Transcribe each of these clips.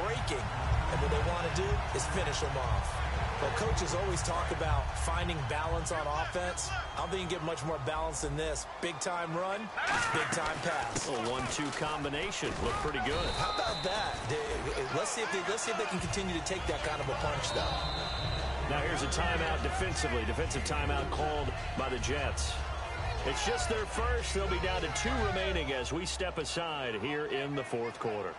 breaking, and what they want to do is finish them off. But coaches always talk about finding balance on offense. I don't think you can get much more balance than this. Big-time run, big-time pass. A 1-2 combination. Looked pretty good. How about that? Let's see if they can continue to take that kind of a punch, though. Now here's a timeout defensively. Defensive timeout called by the Jets. It's just their first. They'll be down to 2 remaining as we step aside here in the fourth quarter.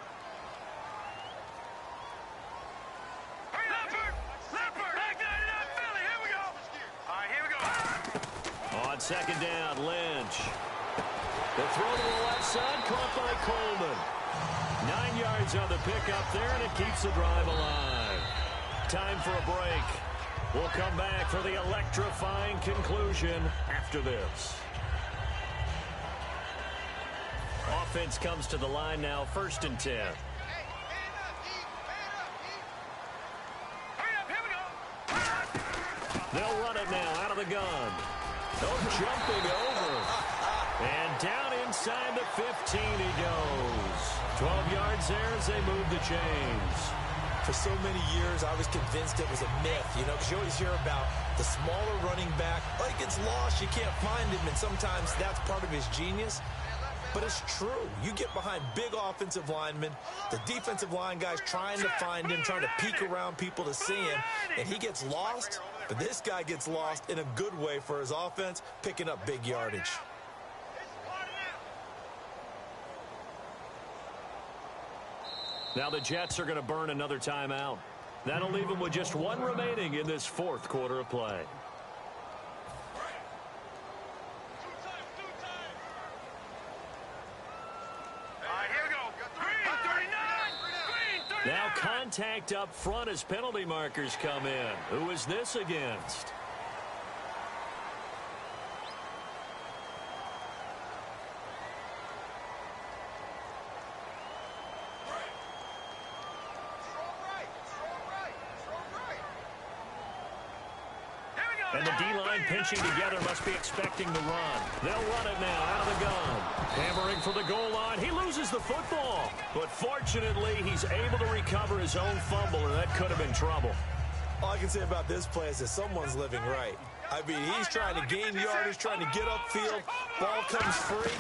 On second down, Lynch. The throw to the left side, caught by Coleman. 9 yards on the pickup there, and it keeps the drive alive. Time for a break. We'll come back for the electrifying conclusion after this. Offense comes to the line now, 1st and 10. They'll run it now out of the gun. Oh, jumping over. And down inside the 15 he goes. 12 yards there as they move the chains. For so many years, I was convinced it was a myth, because you always hear about the smaller running back. Oh, he gets lost, you can't find him, and sometimes that's part of his genius. But it's true. You get behind big offensive linemen, the defensive line guys trying to find him, trying to peek around people to see him, and he gets lost. But this guy gets lost in a good way for his offense, picking up big yardage. Now the Jets are going to burn another timeout. That'll leave them with just 1 remaining in this fourth quarter of play. Now contact up front as penalty markers come in. Who is this against? And the D-line pinching together must be expecting the run. They'll run it now out of the gun. Hammering for the goal line. He loses the football. But fortunately, he's able to recover his own fumble, and that could have been trouble. All I can say about this play is that someone's living right. I mean, he's trying to gain yardage, trying to get upfield. Ball comes free.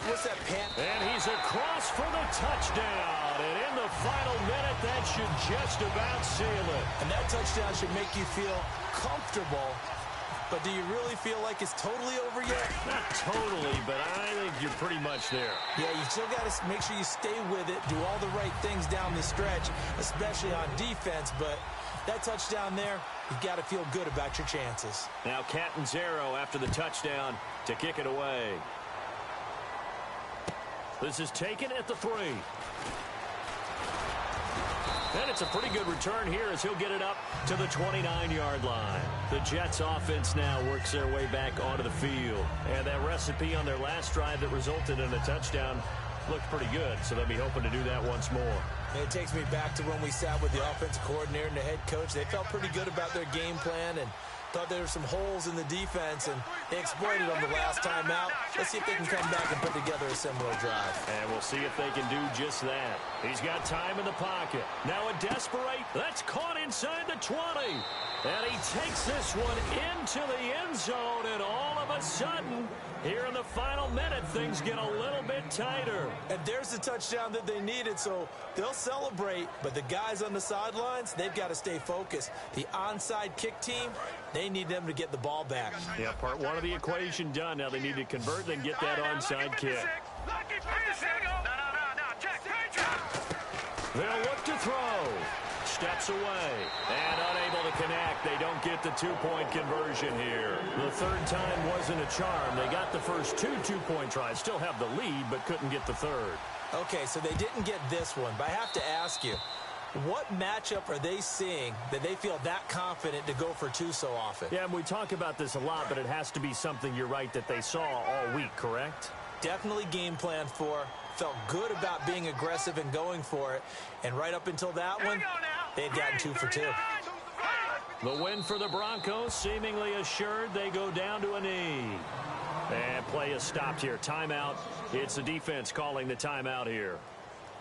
What's that, Pat? And he's across for the touchdown. And in the final minute, that should just about seal it. And that touchdown should make you feel comfortable. But do you really feel like it's totally over yet? Not totally, but I think you're pretty much there. Yeah, you still got to make sure you stay with it, do all the right things down the stretch, especially on defense. But that touchdown there, you've got to feel good about your chances. Now Catanzaro after the touchdown to kick it away. This is taken at the 3. And it's a pretty good return here as he'll get it up to the 29-yard line. The Jets offense now works their way back onto the field. And that recipe on their last drive that resulted in a touchdown looked pretty good, so they'll be hoping to do that once more. It takes me back to when we sat with the offensive coordinator and the head coach. They felt pretty good about their game plan and thought there were some holes in the defense, and they exploited them the last time out. Let's see if they can come back and put together a similar drive. And we'll see if they can do just that. He's got time in the pocket. Now a desperate. That's caught inside the 20. And he takes this one into the end zone, and all of a sudden, here in the final minute, things get a little bit tighter. And there's the touchdown that they needed, so they'll celebrate. But the guys on the sidelines, they've got to stay focused. The onside kick team, they need them to get the ball back. Yeah, part 1 of the equation done. Now they need to convert and get that onside kick. They'll look to throw. Steps away. And unable to connect. They don't get the 2-point conversion here. The third time wasn't a charm. They got the first 2 two-point tries. Still have the lead, but couldn't get the third. Okay, so they didn't get this one. But I have to ask you, what matchup are they seeing that they feel that confident to go for 2 so often? Yeah, we talk about this a lot, but it has to be something, you're right, that they saw all week, correct? Definitely game plan for. Felt good about being aggressive and going for it. And right up until that one, they had gotten 2 for 2. The win for the Broncos seemingly assured. They go down to a knee. And play is stopped here. Timeout. It's the defense calling the timeout here.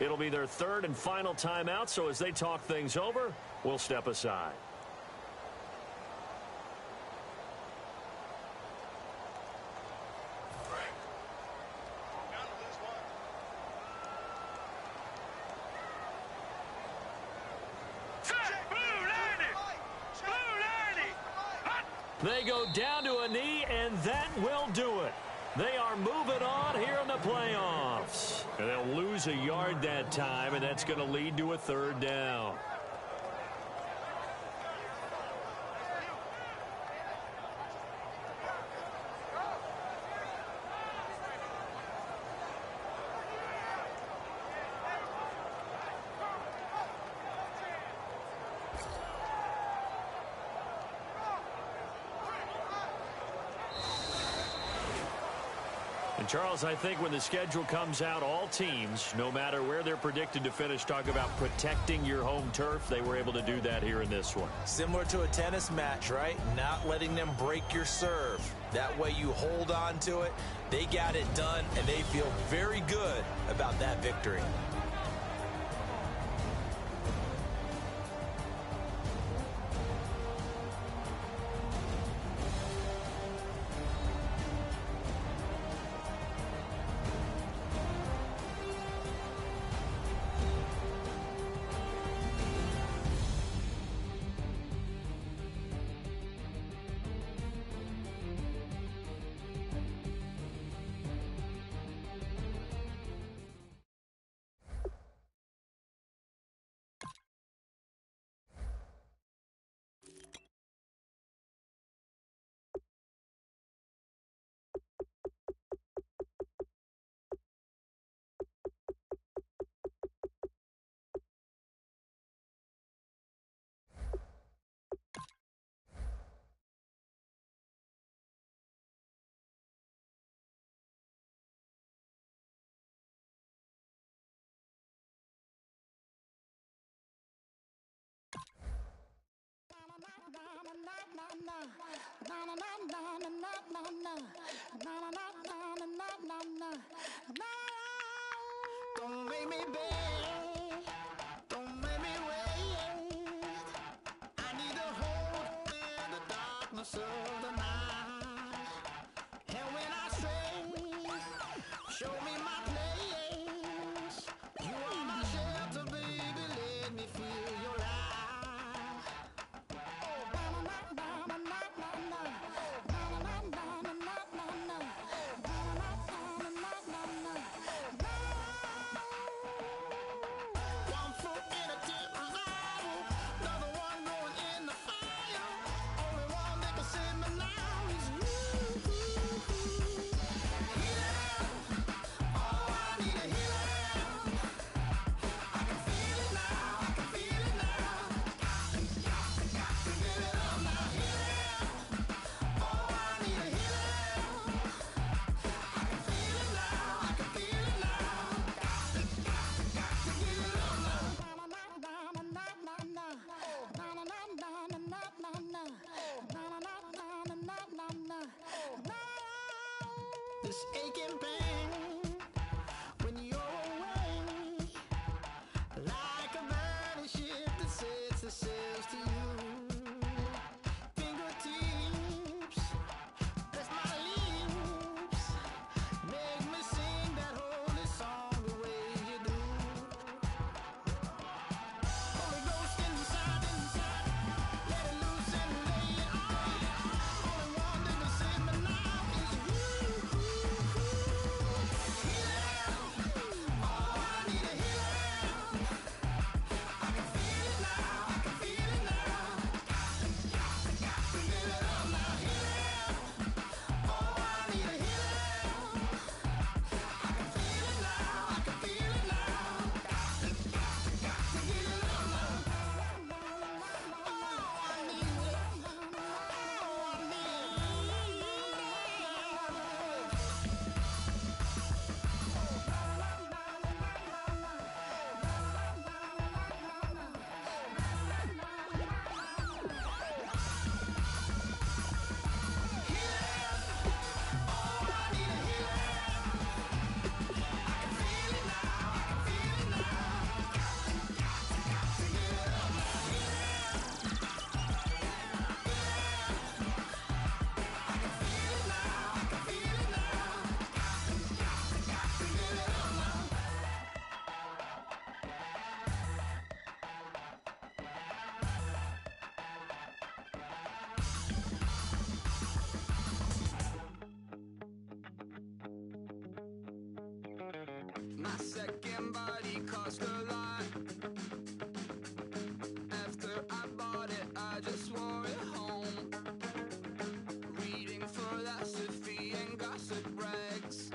It'll be their third and final timeout, so as they talk things over, we'll step aside. They go down to a knee, and that will do it. They are moving on here in the playoffs. And they'll lose a yard that time, and that's going to lead to a third down. And Charles, I think when the schedule comes out, all teams, no matter where they're predicted to finish, talk about protecting your home turf. They were able to do that here in this one. Similar to a tennis match, right? Not letting them break your serve. That way you hold on to it. They got it done, and they feel very good about that victory. Don't make me beg, don't make me wait. I need a hold in the darkness of the night. And when I stray, show me my place. You are my shelter, baby, let me feel your light. This aching pain when you're away, like a burning ship that sets the sails to you. Fingertips, press my lips, make me sing that holy song the way you do. Holy Ghost inside, let it loose and lay it on. Only one that can save me now is you. My second body cost a lot. After I bought it, I just wore it home. Reading philosophy and gossip rags.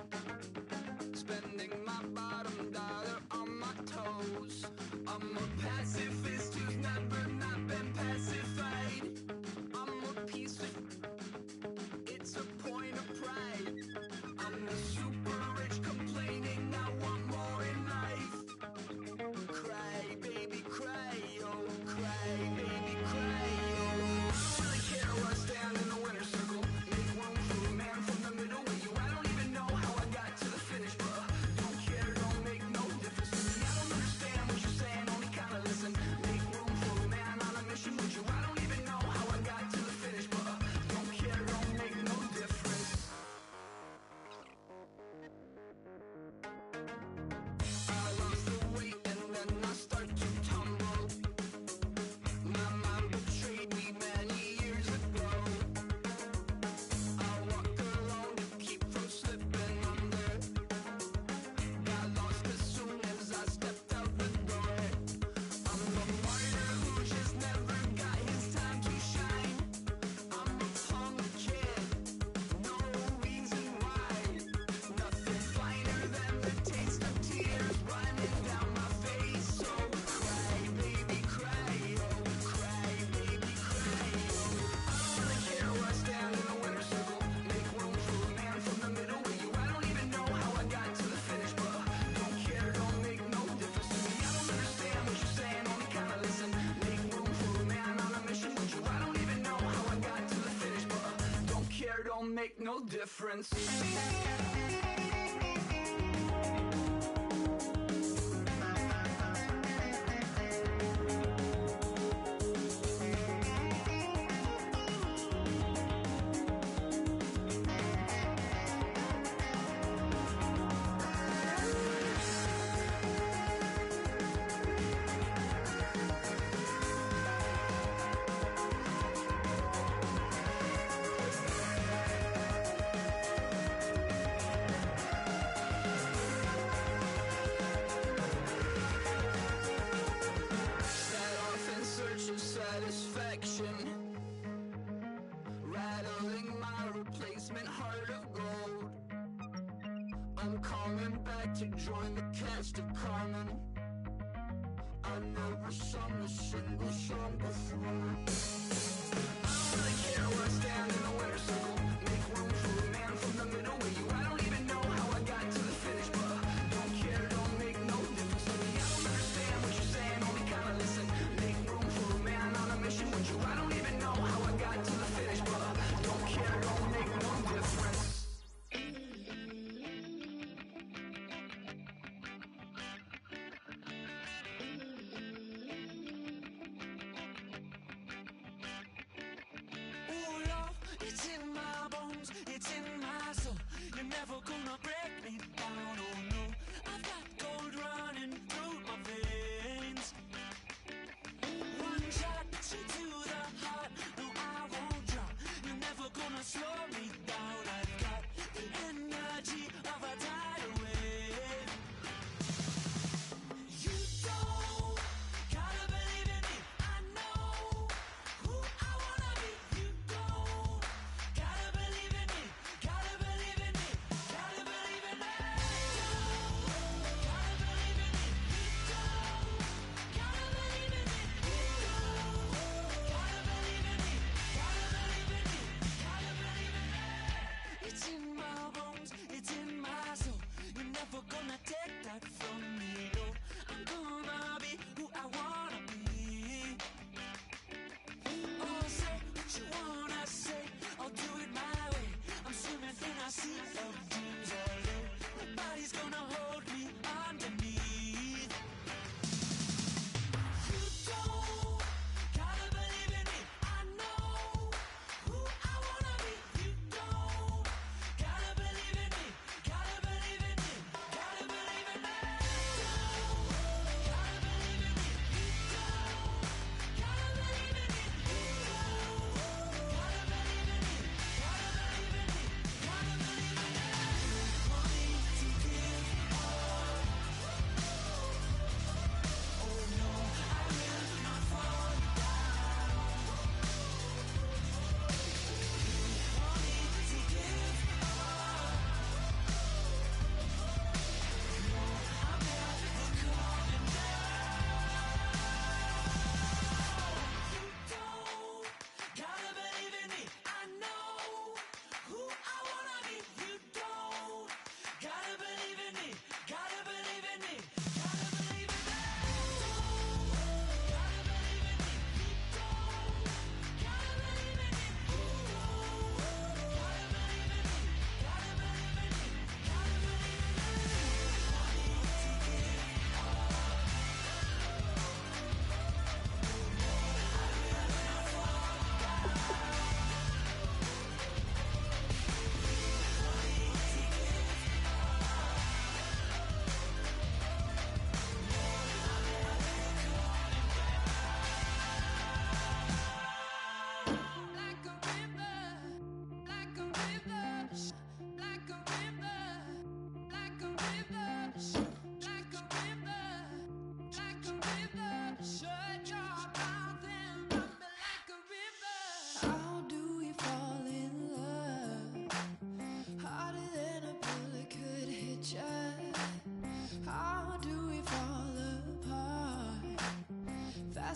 Spending my bottom dollar on my toes. I'm a pacifist who's never not been pacified. I'm a piece of... It's a point of pride. I'm the super rich complaining I want more in life. Cry, baby, cry, oh, cry, baby, cry, oh. I don't really care where I stand in the winner's circle. Make room for a man from the middle with you. I don't even know how I got to the finish, but don't care, don't make no difference to me. I don't understand what you're saying, only kinda listen. Make room for a man on a mission with you. I don't even know how I got to the finish, but don't care, don't make no difference. I lost the weight and then I start to tumble. My mind betrayed me many years ago. I walk alone to keep from slipping under. Got lost as soon as I stepped out the door. I'm a martyr who just never got his time to shine. I'm a punk kid, no reason why. Nothing finer than the taste of tears running down my face. So cry, baby, cry, oh, cry, baby, cry, oh. I don't really care where I stand in the winner's circle. Make room for a man from the middle with you. I don't even know how I got to the finish, but don't care, don't make no difference to me. I don't understand what you're saying, only kinda listen. Make room for a man on a mission with you. I don't even know how I got to the finish, but don't care, don't make no difference. Set off in search of satisfaction, rattling my replacement heart of gold. I'm coming back to join the cast of Carmen. I never sung a single song before. I don't really care where I stand in the winner's circle. Make room for a man from the middle with you. I don't even know how I got to the finish, but don't care, don't make no difference to me. I don't understand what you're saying, only kinda listen. Make room for a man on a mission with you. I don't even know how I got to the finish, but don't care, don't make no difference. Oh love, it's in my bones, it's in my soul. You're never gonna break me down, oh no. I've got gold running through my veins. One shot to the heart, no I won't drop. You're never gonna slow me down. I've got the energy of a tidal wave. You don't gotta believe in me, I know who I wanna be. You don't gotta believe in me, gotta believe in me, gotta believe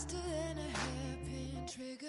faster than a hairpin trigger.